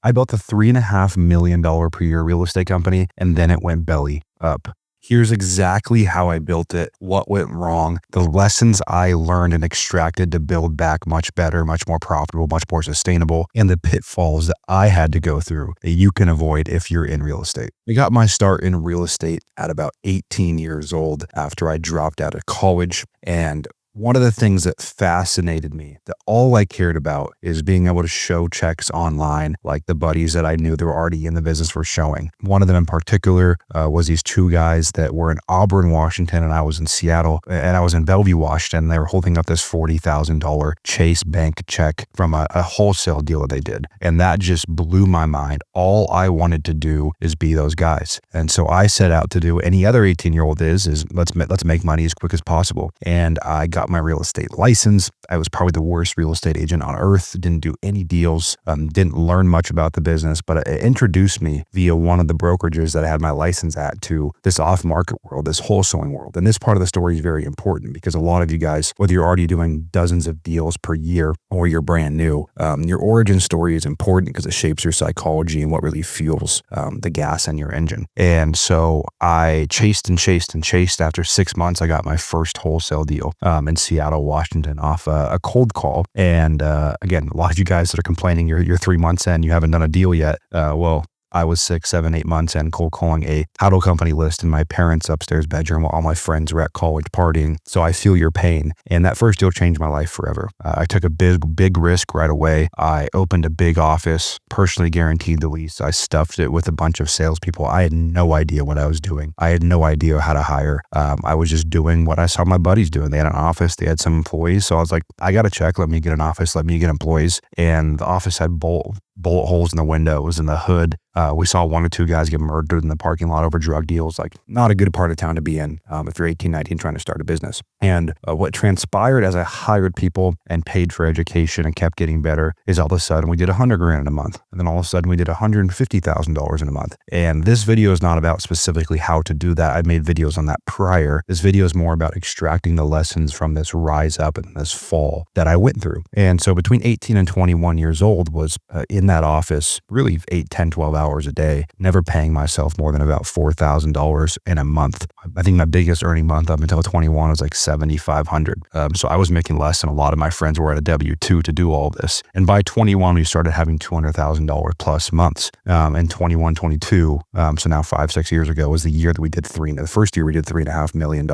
I built a $3.5 million per year real estate company, and then it went belly up. Here's exactly how I built it, what went wrong, the lessons I learned and extracted to build back much better, much more profitable, much more sustainable, and the pitfalls that I had to go through that you can avoid if you're in real estate. I got my start in real estate at about 18 years old after I dropped out of college. And one of the things that fascinated me, that all I cared about, is being able to show checks online like the buddies that I knew that were already in the business were showing. One of them in particular was these two guys that were in Auburn, Washington, and I was in Seattle, and I was in Bellevue, Washington. They were holding up this $40,000 Chase Bank check from a wholesale deal that they did. And that just blew my mind. All I wanted to do is be those guys. And so I set out to do any other 18-year-old is let's make money as quick as possible. And I got my real estate license. I was probably the worst real estate agent on earth. Didn't do any deals, didn't learn much about the business, but it introduced me via one of the brokerages that I had my license at to this off-market world, this wholesaling world. And this part of the story is very important because a lot of you guys, whether you're already doing dozens of deals per year or you're brand new, your origin story is important because it shapes your psychology and what really fuels the gas in your engine. And so I chased and chased and chased. After 6 months, I got my first wholesale deal in Seattle, Washington, off a cold call. And again, a lot of you guys that are complaining you're 3 months in, you haven't done a deal yet. Well, I was 6, 7, 8 months in cold calling a title company list in my parents' upstairs bedroom while all my friends were at college partying. So I feel your pain. And that first deal changed my life forever. I took a big risk right away. I opened a big office, personally guaranteed the lease. I stuffed it with a bunch of salespeople. I had no idea what I was doing. I had no idea how to hire. I was just doing what I saw my buddies doing. They had an office. They had some employees. So I was like, I got a check. Let me get an office. Let me get employees. And the office had bullet holes in the windows and the hood. We saw 1 or 2 guys get murdered in the parking lot over drug deals. Like, not a good part of town to be in if you're 18, 19 trying to start a business. And what transpired as I hired people and paid for education and kept getting better is all of a sudden we did $100,000 in a month. And then all of a sudden we did $150,000 in a month. And this video is not about specifically how to do that. I've made videos on that prior. This video is more about extracting the lessons from this rise up and this fall that I went through. And so between 18 and 21 years old was in that office, really 8, 10, 12 hours a day, never paying myself more than about $4,000 in a month. I think my biggest earning month up until 21 was like $7,500. So I was making less than a lot of my friends were at a W-2 to do all of this. And by 21, we started having $200,000 plus months. And 21, 22, so now 5, 6 years ago was the year that we did the first year we did $3.5 million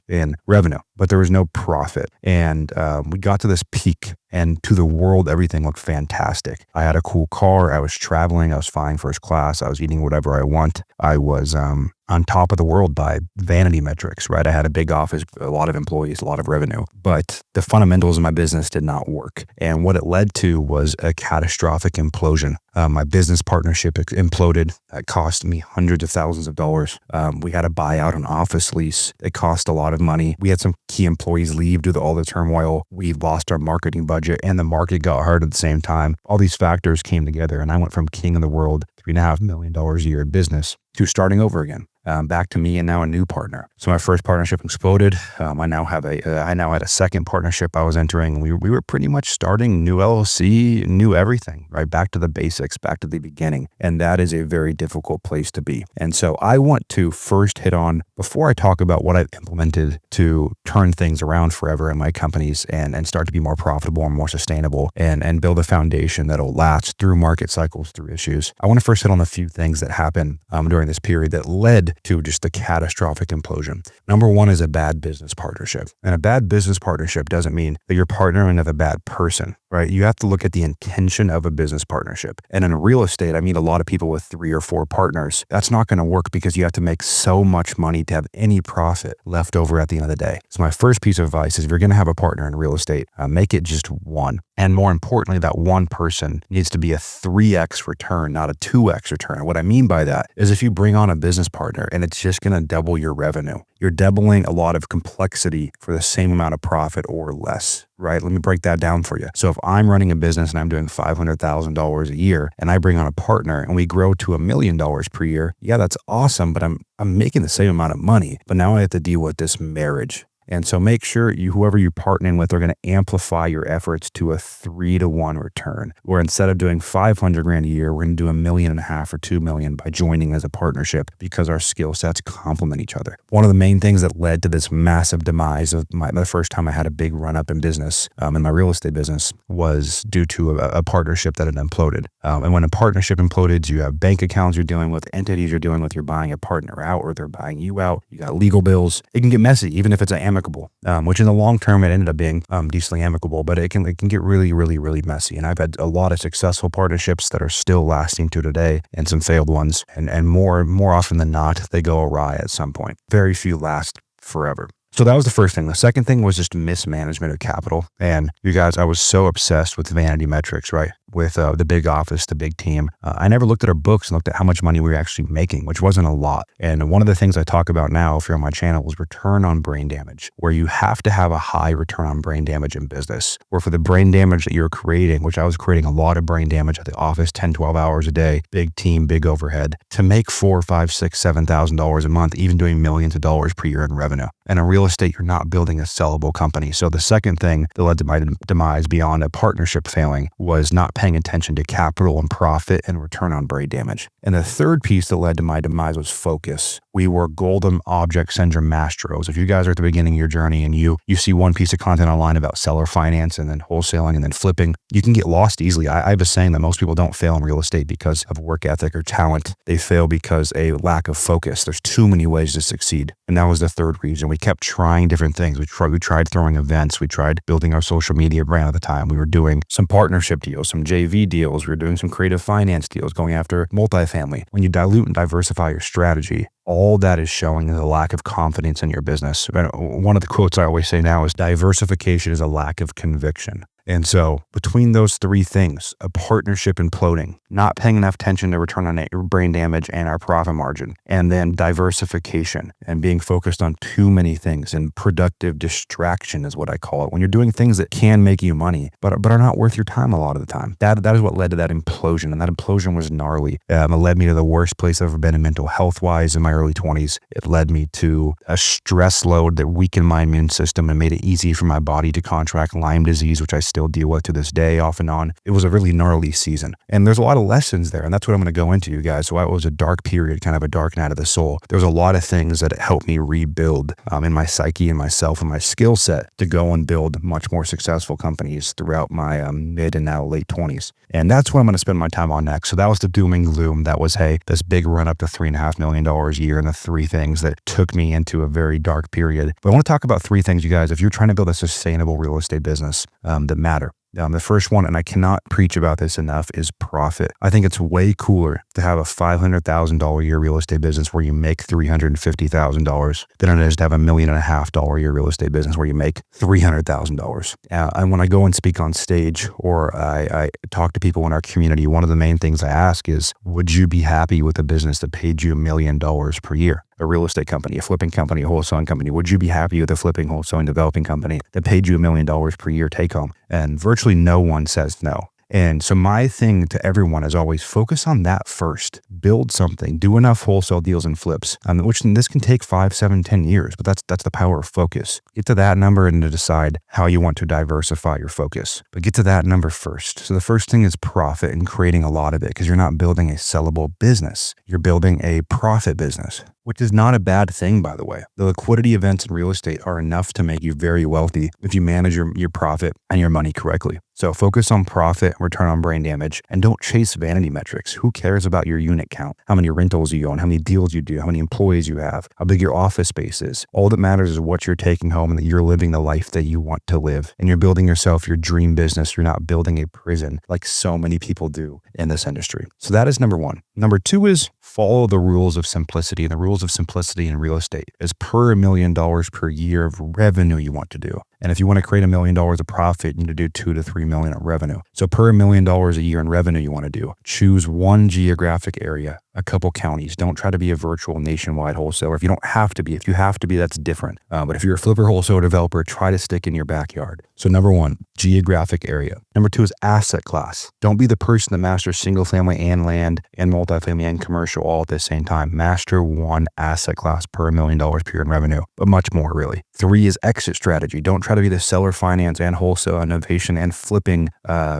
in revenue, but there was no profit. And we got to this peak, and to the world, everything looked fantastic. I had a cool car. I was traveling. I was flying first class. I was eating whatever I want. I was on top of the world by vanity metrics, right? I had a big office, a lot of employees, a lot of revenue, but the fundamentals of my business did not work. And what it led to was a catastrophic implosion. My business partnership imploded. It cost me hundreds of thousands of dollars. We had to buy out an office lease. It cost a lot of money. We had some key employees leave due to all the turmoil. We lost our marketing budget and the market got hard at the same time. All these factors came together and I went from king of the world, $3.5 million a year in business, to starting over again. Back to me and now a new partner. So my first partnership exploded. I now had a second partnership I was entering. We were pretty much starting new LLC, new everything, right? Back to the basics, back to the beginning. And that is a very difficult place to be. And so I want to first hit on, before I talk about what I've implemented to turn things around forever in my companies and start to be more profitable and more sustainable and build a foundation that'll last through market cycles, through issues. I want to first hit on a few things that happened during this period that led to just a catastrophic implosion. Number one is a bad business partnership. And a bad business partnership doesn't mean that you're partnering with a bad person, right? You have to look at the intention of a business partnership. And in real estate, I meet a lot of people with 3 or 4 partners. That's not going to work because you have to make so much money to have any profit left over at the end of the day. So my first piece of advice is if you're going to have a partner in real estate, make it just one. And more importantly, that one person needs to be a 3x return, not a 2x return. And what I mean by that is if you bring on a business partner and it's just going to double your revenue, you're doubling a lot of complexity for the same amount of profit or less, right? Let me break that down for you. So if I'm running a business and I'm doing $500,000 a year and I bring on a partner and we grow to $1 million per year, yeah, that's awesome, but I'm making the same amount of money, but now I have to deal with this marriage. And so make sure whoever you're partnering with are going to amplify your efforts to a 3-to-1 return, where instead of doing 500 grand a year, we're going to do $1.5 million or 2 million by joining as a partnership because our skill sets complement each other. One of the main things that led to this massive demise of the first time I had a big run up in business, in my real estate business, was due to a partnership that had imploded. And when a partnership implodes, you have bank accounts you're dealing with, entities you're dealing with, you're buying a partner out or they're buying you out. You got legal bills. It can get messy, even if it's amicable, which in the long term, it ended up being decently amicable, but it can get really, really, really messy. And I've had a lot of successful partnerships that are still lasting to today and some failed ones. And more often than not, they go awry at some point. Very few last forever. So that was the first thing. The second thing was just mismanagement of capital. And you guys, I was so obsessed with vanity metrics, right? With the big office, the big team. I never looked at our books and looked at how much money we were actually making, which wasn't a lot. And one of the things I talk about now, if you're on my channel, is return on brain damage, where you have to have a high return on brain damage in business. Where for the brain damage that you're creating, which I was creating a lot of brain damage at the office, 10, 12 hours a day, big team, big overhead, to make $4,000, $5,000, $6,000, $7,000 a month, even doing millions of dollars per year in revenue. And in real estate, you're not building a sellable company. So the second thing that led to my demise beyond a partnership failing was not paying attention to capital and profit and return on brain damage. And the third piece that led to my demise was focus. We were golden object syndrome masters. If you guys are at the beginning of your journey and you see one piece of content online about seller finance and then wholesaling and then flipping, you can get lost easily. I have a saying that most people don't fail in real estate because of work ethic or talent. They fail because a lack of focus. There's too many ways to succeed. And that was the third reason. We kept trying different things. We tried throwing events. We tried building our social media brand at the time. We were doing some partnership deals, some JV deals. We were doing some creative finance deals, going after multifamily. When you dilute and diversify your strategy, all that is showing is a lack of confidence in your business. One of the quotes I always say now is diversification is a lack of conviction. And so between those three things, a partnership imploding, not paying enough attention to return on brain damage and our profit margin, and then diversification and being focused on too many things, and productive distraction is what I call it. When you're doing things that can make you money, but are not worth your time a lot of the time. That is what led to that implosion. And that implosion was gnarly. It led me to the worst place I've ever been in mental health wise in my early 20s. It led me to a stress load that weakened my immune system and made it easy for my body to contract Lyme disease, which I still deal with to this day off and on. It was a really gnarly season. And there's a lot of lessons there. And that's what I'm going to go into, you guys. So it was a dark period, kind of a dark night of the soul. There was a lot of things that helped me rebuild in my psyche and myself and my skill set to go and build much more successful companies throughout my mid and now late 20s. And that's what I'm going to spend my time on next. So that was the doom and gloom. That was, hey, this big run up to $3.5 million a year and the three things that took me into a very dark period. But I want to talk about three things, you guys, if you're trying to build a sustainable real estate business that matter. The first one, and I cannot preach about this enough, is profit. I think it's way cooler to have a $500,000 a year real estate business where you make $350,000 than it is to have $1.5 million a year real estate business where you make $300,000. And when I go and speak on stage or I talk to people in our community, one of the main things I ask is, would you be happy with a business that paid you $1 million per year? A real estate company, a flipping company, a wholesaling company. Would you be happy with a flipping, wholesaling, developing company that paid you $1 million per year take home? And virtually no one says no. And so my thing to everyone is always focus on that first. Build something. Do enough wholesale deals and flips, which this can take 5, 7, 10 years, but that's the power of focus. Get to that number and to decide how you want to diversify your focus. But get to that number first. So the first thing is profit and creating a lot of it, because you're not building a sellable business. You're building a profit business, which is not a bad thing, by the way. The liquidity events in real estate are enough to make you very wealthy if you manage your profit and your money correctly. So focus on profit, return on brain damage, and don't chase vanity metrics. Who cares about your unit count, how many rentals you own, how many deals you do, how many employees you have, how big your office space is. All that matters is what you're taking home and that you're living the life that you want to live. And you're building yourself your dream business. You're not building a prison like so many people do in this industry. So that is number one. Number two is follow the rules of simplicity. And the rules of simplicity in real estate is per $1 million per year of revenue you want to do. And if you want to create $1 million of profit, you need to do 2 to 3 million of revenue. So per $1 million a year in revenue you want to do, choose one geographic area a couple counties. Don't try to be a virtual nationwide wholesaler. If you don't have to be, if you have to be, that's different. But if you're a flipper wholesale developer, try to stick in your backyard. So number one, geographic area. Number two is asset class. Don't be the person that masters single family and land and multifamily and commercial all at the same time. Master one asset class per $1 million per year in revenue, but much more really. Three is exit strategy. Don't try to be the seller finance and wholesale innovation and flipping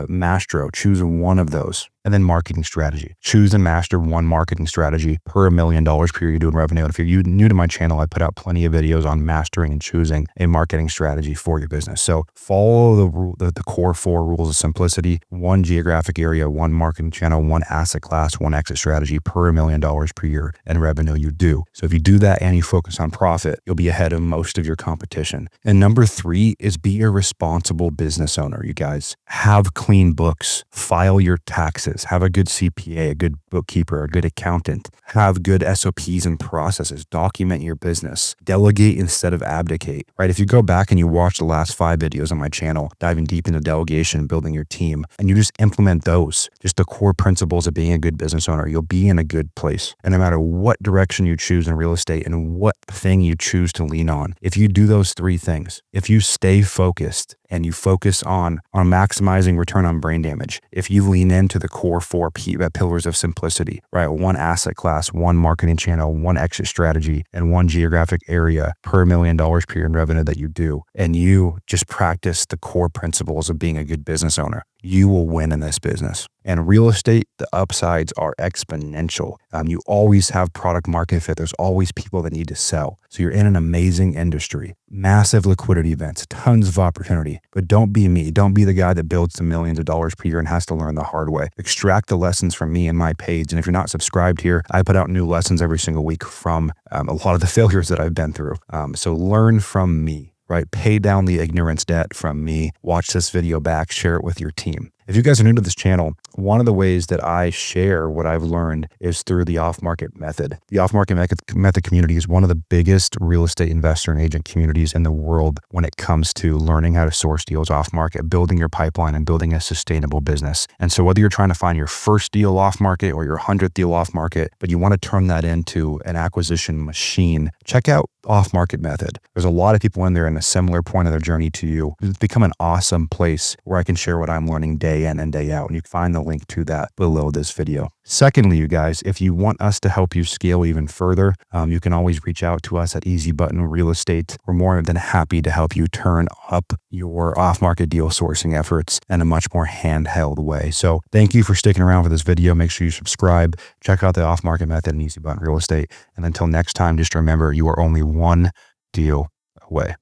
maestro. Choose one of those. And then marketing strategy. Choose and master one marketing strategy per $1 million per year you do in revenue. And if you're new to my channel, I put out plenty of videos on mastering and choosing a marketing strategy for your business. So follow the core 4 rules of simplicity: one geographic area, one marketing channel, one asset class, one exit strategy per $1 million per year in revenue you do. So if you do that and you focus on profit, you'll be ahead of most of your competition. And number 3 is be a responsible business owner, you guys. Have clean books, file your taxes, have a good CPA, a good bookkeeper, a good accountant, have good SOPs and processes, document your business, delegate instead of abdicate, right? If you go back and you watch the last 5 videos on my channel, diving deep into delegation, building your team, and you just implement those, just the core principles of being a good business owner, you'll be in a good place. And no matter what direction you choose in real estate and what thing you choose to lean on, if you do those 3 things, if you stay focused and you focus on maximizing return on brain damage, if you lean into the core 4 pillars of simplicity, right? One asset class, one marketing channel, one exit strategy, and one geographic area per $1 million per year in revenue that you do, and you just practice the core principles of being a good business owner, you will win in this business. And real estate, the upsides are exponential. You always have product market fit. There's always people that need to sell. So you're in an amazing industry, massive liquidity events, tons of opportunity. But don't be me. Don't be the guy that builds the millions of dollars per year and has to learn the hard way. Extract the lessons from me and my page. And if you're not subscribed here, I put out new lessons every single week from a lot of the failures that I've been through. So learn from me. Right? Pay down the ignorance debt from me. Watch this video back, share it with your team. If you guys are new to this channel, one of the ways that I share what I've learned is through the off-market method. The off-market method community is one of the biggest real estate investor and agent communities in the world when it comes to learning how to source deals off-market, building your pipeline, and building a sustainable business. And so whether you're trying to find your first deal off-market or your 100th deal off-market, but you want to turn that into an acquisition machine, check out off-market method. There's a lot of people in there in a similar point of their journey to you. It's become an awesome place where I can share what I'm learning day in and day out. And you can find the link to that below this video. Secondly, you guys, if you want us to help you scale even further, you can always reach out to us at Easy Button Real Estate. We're more than happy to help you turn up your off-market deal sourcing efforts in a much more handheld way. So thank you for sticking around for this video. Make sure you subscribe, check out the off-market method and Easy Button Real Estate. And until next time, just remember, you are only one deal away.